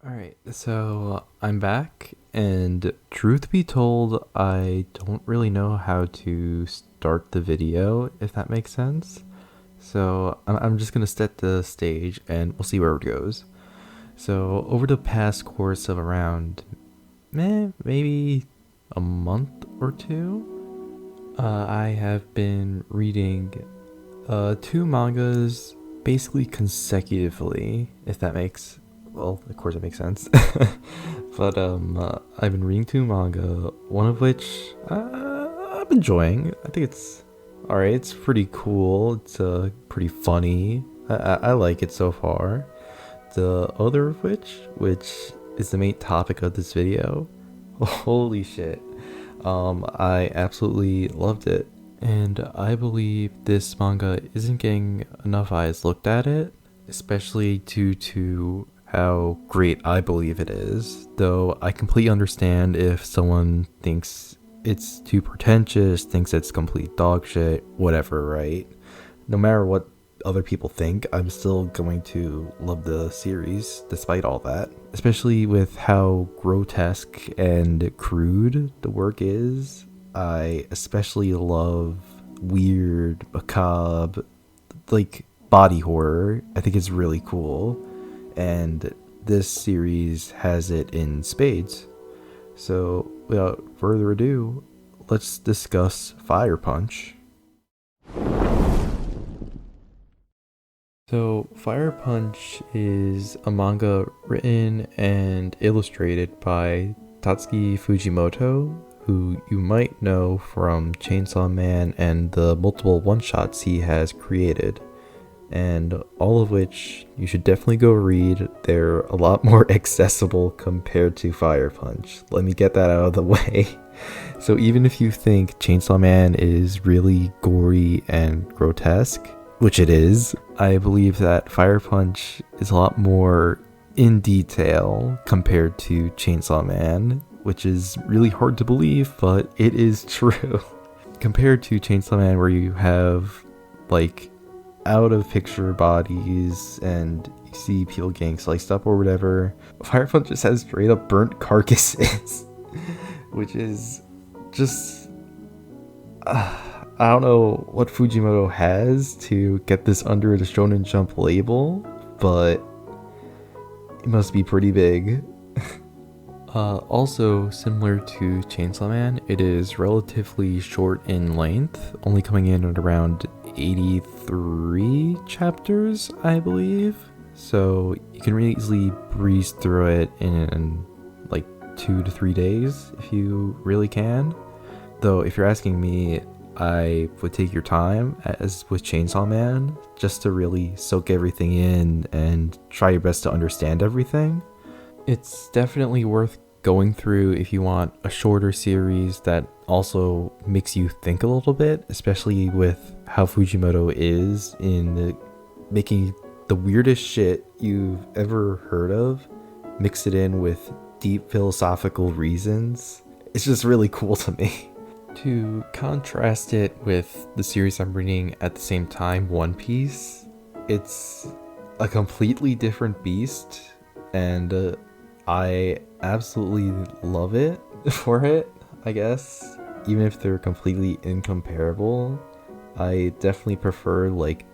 Alright, so I'm back, and truth be told, I don't really know how to start the video, if that makes sense. So I'm just gonna set the stage and we'll see where it goes. So, over the past course of around, maybe a month or two, I have been reading two mangas basically consecutively, if that makes well, of course it makes sense. But I've been reading two manga, one of which I'm enjoying. I think it's alright. It's pretty cool. It's pretty funny. I like it so far. The other of which is the main topic of this video. Holy shit! I absolutely loved it, and I believe this manga isn't getting enough eyes looked at it, especially due to how great I believe it is. Though I completely understand if someone thinks it's too pretentious, thinks it's complete dog shit, whatever, right? No matter what other people think, I'm still going to love the series despite all that. Especially with how grotesque and crude the work is. I especially love weird, macabre, like body horror. I think it's really cool. And this series has it in spades. So, without further ado, let's discuss Fire Punch. So, Fire Punch is a manga written and illustrated by Tatsuki Fujimoto, who you might know from Chainsaw Man and the multiple one-shots he has created, and all of which you should definitely go read. They're a lot more accessible compared to Fire Punch. Let me get that out of the way. So even if you think Chainsaw Man is really gory and grotesque, which it is, I believe that Fire Punch is a lot more in detail compared to Chainsaw Man, which is really hard to believe, but it is true. Compared to Chainsaw Man, where you have like out of picture bodies and you see people getting sliced up or whatever, Fire Punch just has straight up burnt carcasses, which is just I don't know what Fujimoto has to get this under the Shonen Jump label, but it must be pretty big. Also, similar to Chainsaw Man, it is relatively short in length, only coming in at around 83 chapters, I believe. So you can really easily breeze through it in like 2 to 3 days if you really can. Though, if you're asking me, I would take your time, as with Chainsaw Man, just to really soak everything in and try your best to understand everything. It's definitely worth going through if you want a shorter series that also makes you think a little bit, especially with how Fujimoto is in making the weirdest shit you've ever heard of, mix it in with deep philosophical reasons. It's just really cool to me. To contrast it with the series I'm reading at the same time, One Piece, it's a completely different beast, and I absolutely love it for it, I guess. Even if they're completely incomparable, I definitely prefer, like,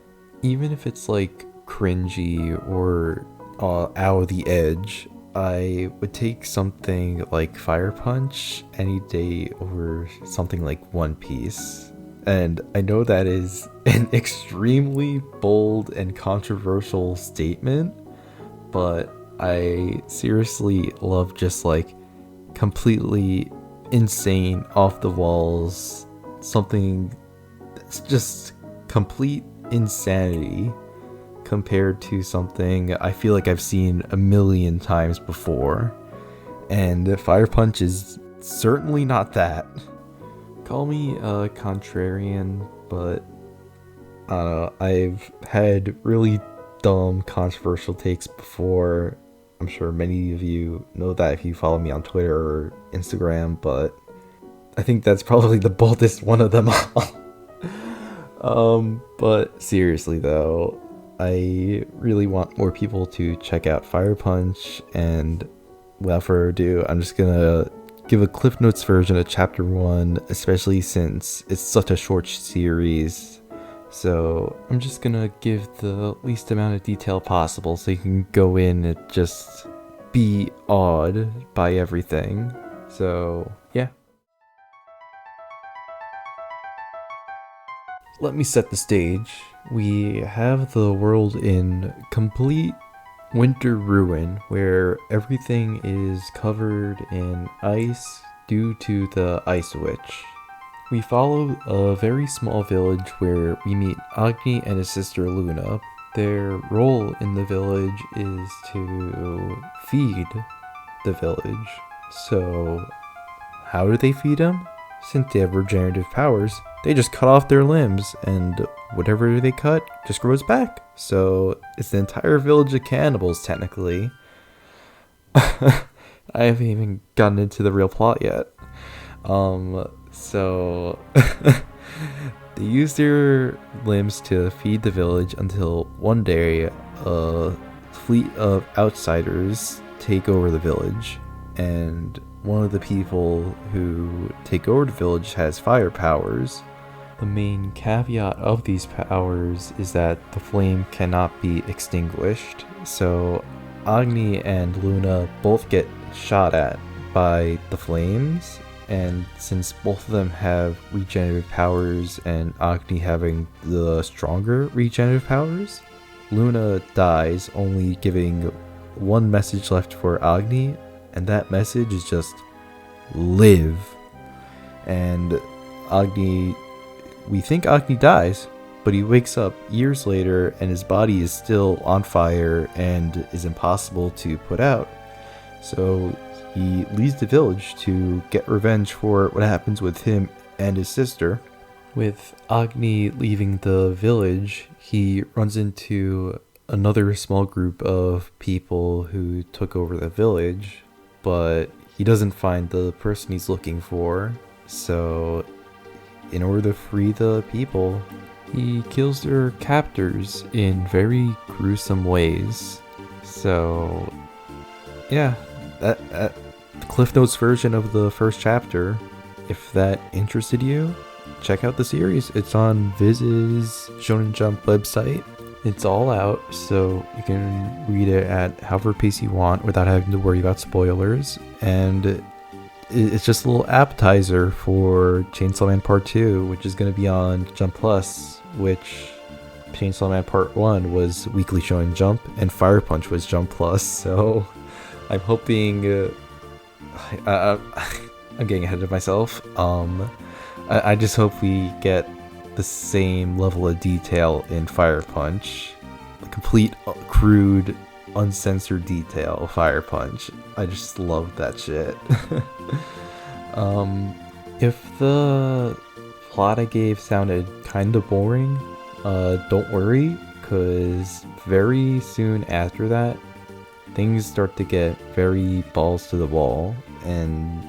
even if it's like cringy or out of the edge, I would take something like Fire Punch any day over something like One Piece. And I know that is an extremely bold and controversial statement, but I seriously love just like completely insane, off the walls, something that's just complete insanity compared to something I feel like I've seen a million times before. And Fire Punch is certainly not that. Call me a contrarian, but I don't know, I've had really dumb, controversial takes before. I'm sure many of you know that if you follow me on Twitter or Instagram, but I think that's probably the boldest one of them all. But seriously though, I really want more people to check out Fire Punch, and without further ado, I'm just gonna give a Cliff Notes version of Chapter 1, especially since it's such a short series. So I'm just gonna give the least amount of detail possible so you can go in and just be awed by everything. So yeah. Let me set the stage. We have the world in complete winter ruin where everything is covered in ice due to the Ice Witch. We follow a very small village where we meet Agni and his sister Luna. Their role in the village is to feed the village. So how do they feed them? Since they have regenerative powers, they just cut off their limbs, and whatever they cut just grows back. So it's the entire village of cannibals, technically. I haven't even gotten into the real plot yet. So they use their limbs to feed the village until one day a fleet of outsiders take over the village, and one of the people who take over the village has fire powers. The main caveat of these powers is that the flame cannot be extinguished, so Agni and Luna both get shot at by the flames, and since both of them have regenerative powers and Agni having the stronger regenerative powers, Luna dies, only giving one message left for Agni, and that message is just live. And Agni, we think Agni dies, but he wakes up years later and his body is still on fire and is impossible to put out. So he leaves the village to get revenge for what happens with him and his sister. With Agni leaving the village, he runs into another small group of people who took over the village, but he doesn't find the person he's looking for. So in order to free the people, he kills their captors in very gruesome ways. So yeah, that Cliff Notes version of the first chapter. If that interested you, check out the series. It's on Viz's Shonen Jump website. It's all out, so you can read it at however pace you want without having to worry about spoilers. And it's just a little appetizer for Chainsaw Man Part 2, which is going to be on Jump Plus, which Chainsaw Man Part 1 was Weekly Shonen Jump, and Fire Punch was Jump Plus. So I'm hoping... I'm getting ahead of myself. I just hope we get the same level of detail in Fire Punch. Complete, crude, uncensored detail of Fire Punch. I just love that shit. If the plot I gave sounded kinda boring, don't worry, because very soon after that, things start to get very balls to the wall, and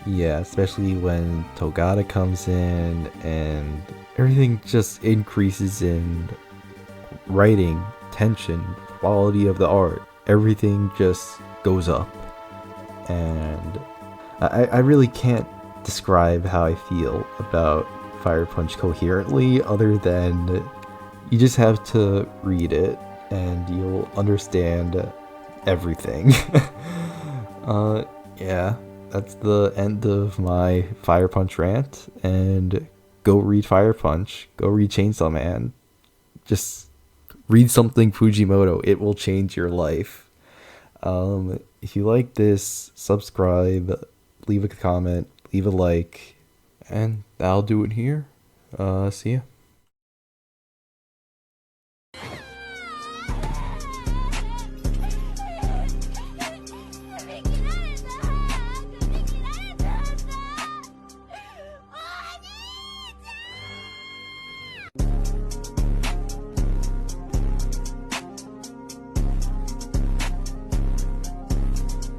yeah, especially when Togata comes in and everything just increases in writing, tension, quality of the art. Everything just goes up. And I really can't describe how I feel about Fire Punch coherently, other than you just have to read it and you'll understand everything. Yeah. That's the end of my Fire Punch rant, and go read Fire Punch, go read Chainsaw Man, just read something Fujimoto, it will change your life. If you like this, subscribe, leave a comment, leave a like, and that'll do it here. See ya.